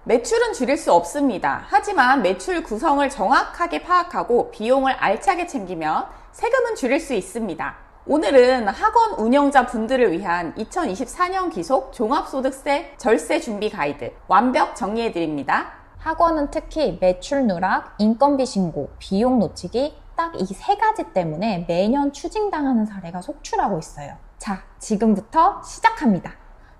매출은 줄일 수 없습니다. 하지만 매출 구성을 정확하게 파악하고 비용을 알차게 챙기면 세금은 줄일 수 있습니다. 오늘은 학원 운영자 분들을 위한 2024년 기속 종합소득세 절세 준비 가이드 완벽 정리해드립니다. 학원은 특히 매출 누락, 인건비 신고, 비용 놓치기 딱 이 세 가지 때문에 매년 추징당하는 사례가 속출하고 있어요. 자, 지금부터 시작합니다.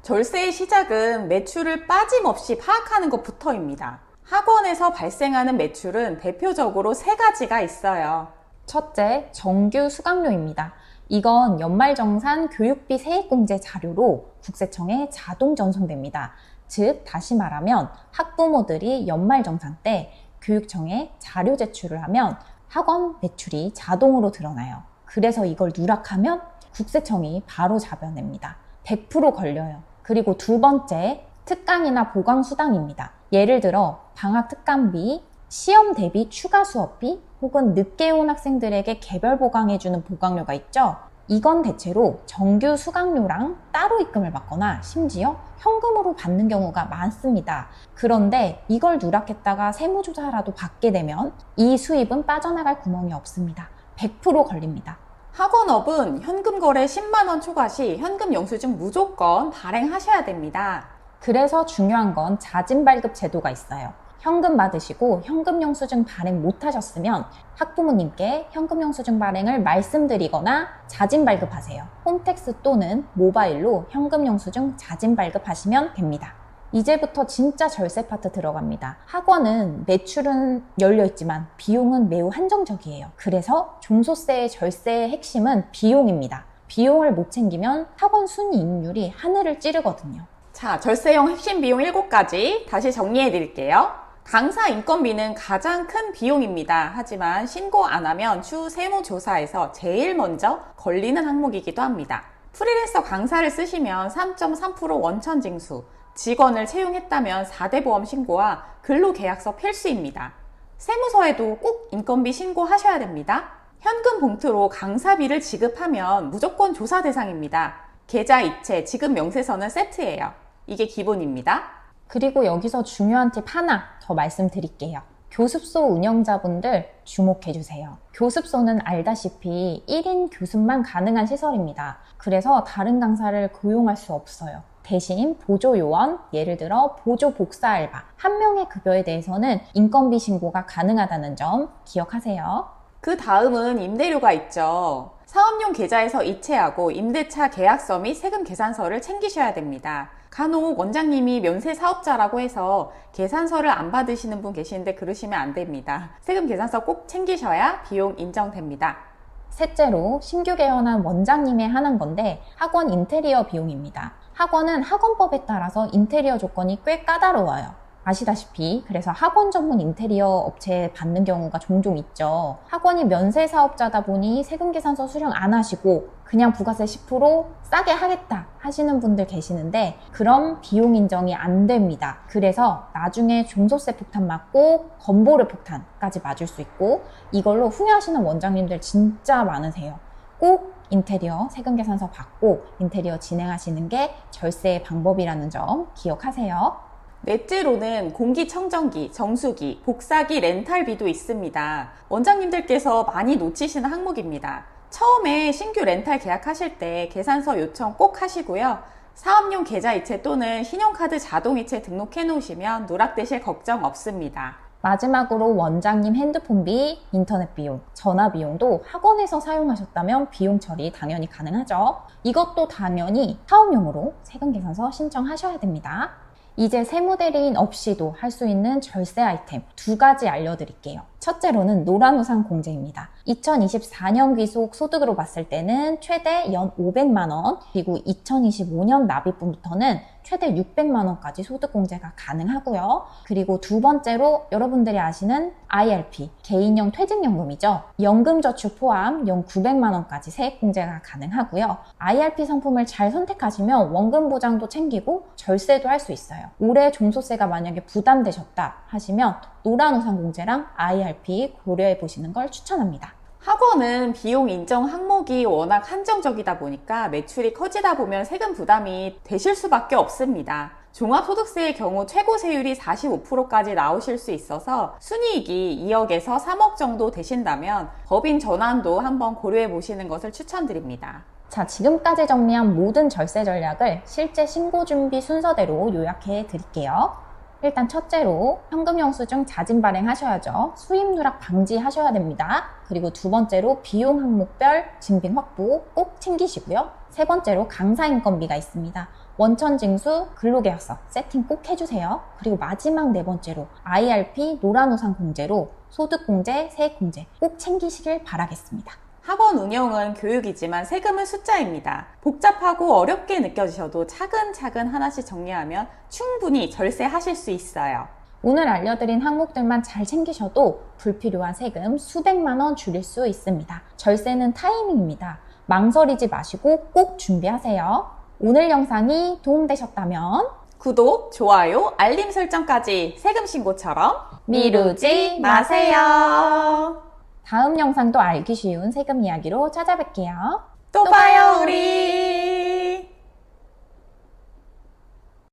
절세의 시작은 매출을 빠짐없이 파악하는 것부터입니다. 학원에서 발생하는 매출은 대표적으로 세 가지가 있어요. 첫째, 정규 수강료입니다. 이건 연말정산 교육비 세액공제 자료로 국세청에 자동 전송됩니다. 즉, 다시 말하면 학부모들이 연말정산 때 교육청에 자료 제출을 하면 학원 매출이 자동으로 드러나요. 그래서 이걸 누락하면 국세청이 바로 잡아냅니다. 100% 걸려요. 그리고 두 번째, 특강이나 보강수당입니다. 예를 들어 방학 특강비, 시험 대비 추가 수업비, 혹은 늦게 온 학생들에게 개별 보강해주는 보강료가 있죠. 이건 대체로 정규 수강료랑 따로 입금을 받거나 심지어 현금으로 받는 경우가 많습니다. 그런데 이걸 누락했다가 세무조사라도 받게 되면 이 수입은 빠져나갈 구멍이 없습니다. 100% 걸립니다. 학원업은 현금 거래 10만 원 초과 시 현금 영수증 무조건 발행하셔야 됩니다. 그래서 중요한 건 자진 발급 제도가 있어요. 현금 받으시고 현금 영수증 발행 못하셨으면 학부모님께 현금 영수증 발행을 말씀드리거나 자진 발급하세요. 홈택스 또는 모바일로 현금 영수증 자진 발급하시면 됩니다. 이제부터 진짜 절세 파트 들어갑니다. 학원은 매출은 열려있지만 비용은 매우 한정적이에요. 그래서 종소세의 절세의 핵심은 비용입니다. 비용을 못 챙기면 학원 순이익률이 하늘을 찌르거든요. 자, 절세용 핵심 비용 7가지 다시 정리해 드릴게요. 강사 인건비는 가장 큰 비용입니다. 하지만 신고 안 하면 추후 세무조사에서 제일 먼저 걸리는 항목이기도 합니다. 프리랜서 강사를 쓰시면 3.3% 원천 징수, 직원을 채용했다면 4대 보험 신고와 근로계약서 필수입니다. 세무서에도 꼭 인건비 신고하셔야 됩니다. 현금 봉투로 강사비를 지급하면 무조건 조사 대상입니다. 계좌 이체, 지급 명세서는 세트예요. 이게 기본입니다. 그리고 여기서 중요한 팁 하나 더 말씀드릴게요. 교습소 운영자분들 주목해주세요. 교습소는 알다시피 1인 교습만 가능한 시설입니다. 그래서 다른 강사를 고용할 수 없어요. 대신 보조요원, 예를 들어 보조 복사 알바, 한 명의 급여에 대해서는 인건비 신고가 가능하다는 점 기억하세요. 그 다음은 임대료가 있죠. 사업용 계좌에서 이체하고 임대차 계약서 및 세금 계산서를 챙기셔야 됩니다. 간혹 원장님이 면세 사업자라고 해서 계산서를 안 받으시는 분 계시는데 그러시면 안 됩니다. 세금 계산서 꼭 챙기셔야 비용 인정됩니다. 셋째로 신규 개원한 원장님에 한한 건데 학원 인테리어 비용입니다. 학원은 학원법에 따라서 인테리어 조건이 꽤 까다로워요. 아시다시피 그래서 학원 전문 인테리어 업체에 받는 경우가 종종 있죠. 학원이 면세 사업자다 보니 세금 계산서 수령 안 하시고 그냥 부가세 10% 싸게 하겠다 하시는 분들 계시는데 그럼 비용 인정이 안 됩니다. 그래서 나중에 종소세 폭탄 맞고 건보료 폭탄까지 맞을 수 있고 이걸로 후회하시는 원장님들 진짜 많으세요. 꼭 인테리어 세금 계산서 받고 인테리어 진행하시는 게 절세의 방법이라는 점 기억하세요. 넷째로는 공기청정기, 정수기, 복사기 렌탈비도 있습니다. 원장님들께서 많이 놓치시는 항목입니다. 처음에 신규 렌탈 계약하실 때 계산서 요청 꼭 하시고요. 사업용 계좌 이체 또는 신용카드 자동이체 등록해 놓으시면 누락되실 걱정 없습니다. 마지막으로 원장님 핸드폰비, 인터넷 비용, 전화 비용도 학원에서 사용하셨다면 비용 처리 당연히 가능하죠. 이것도 당연히 사업용으로 세금 계산서 신청하셔야 됩니다. 이제 세무대리인 없이도 할 수 있는 절세 아이템 2가지 알려드릴게요. 첫째로는 노란우산 공제입니다. 2024년 귀속 소득으로 봤을 때는 최대 연 500만 원, 그리고 2025년 납입분부터는 최대 600만 원까지 소득 공제가 가능하고요. 그리고 두 번째로 여러분들이 아시는 IRP, 개인형 퇴직연금이죠. 연금저축 포함 연 900만 원까지 세액 공제가 가능하고요. IRP 상품을 잘 선택하시면 원금 보장도 챙기고 절세도 할 수 있어요. 올해 종소세가 만약에 부담되셨다 하시면 노란우산 공제랑 IRP 고려해 보시는 걸 추천합니다. 학원은 비용 인정 항목이 워낙 한정적이다 보니까 매출이 커지다 보면 세금 부담이 되실 수밖에 없습니다. 종합소득세의 경우 최고 세율이 45%까지 나오실 수 있어서 순이익이 2억에서 3억 정도 되신다면 법인 전환도 한번 고려해 보시는 것을 추천드립니다. 자, 지금까지 정리한 모든 절세 전략을 실제 신고 준비 순서대로 요약해 드릴게요. 일단 첫째로 현금 영수증 자진 발행하셔야죠. 수입 누락 방지하셔야 됩니다. 그리고 두 번째로 비용 항목별 증빙 확보 꼭 챙기시고요. 세 번째로 강사 인건비가 있습니다. 원천 징수, 근로계약서 세팅 꼭 해주세요. 그리고 마지막 네 번째로 IRP 노란우산 공제로 소득공제, 세액공제 꼭 챙기시길 바라겠습니다. 학원 운영은 교육이지만 세금은 숫자입니다. 복잡하고 어렵게 느껴지셔도 차근차근 하나씩 정리하면 충분히 절세하실 수 있어요. 오늘 알려드린 항목들만 잘 챙기셔도 불필요한 세금 수백만 원 줄일 수 있습니다. 절세는 타이밍입니다. 망설이지 마시고 꼭 준비하세요. 오늘 영상이 도움되셨다면 구독, 좋아요, 알림 설정까지 세금 신고처럼 미루지 마세요. 다음 영상도 알기 쉬운 세금 이야기로 찾아뵐게요. 또 봐요, 우리!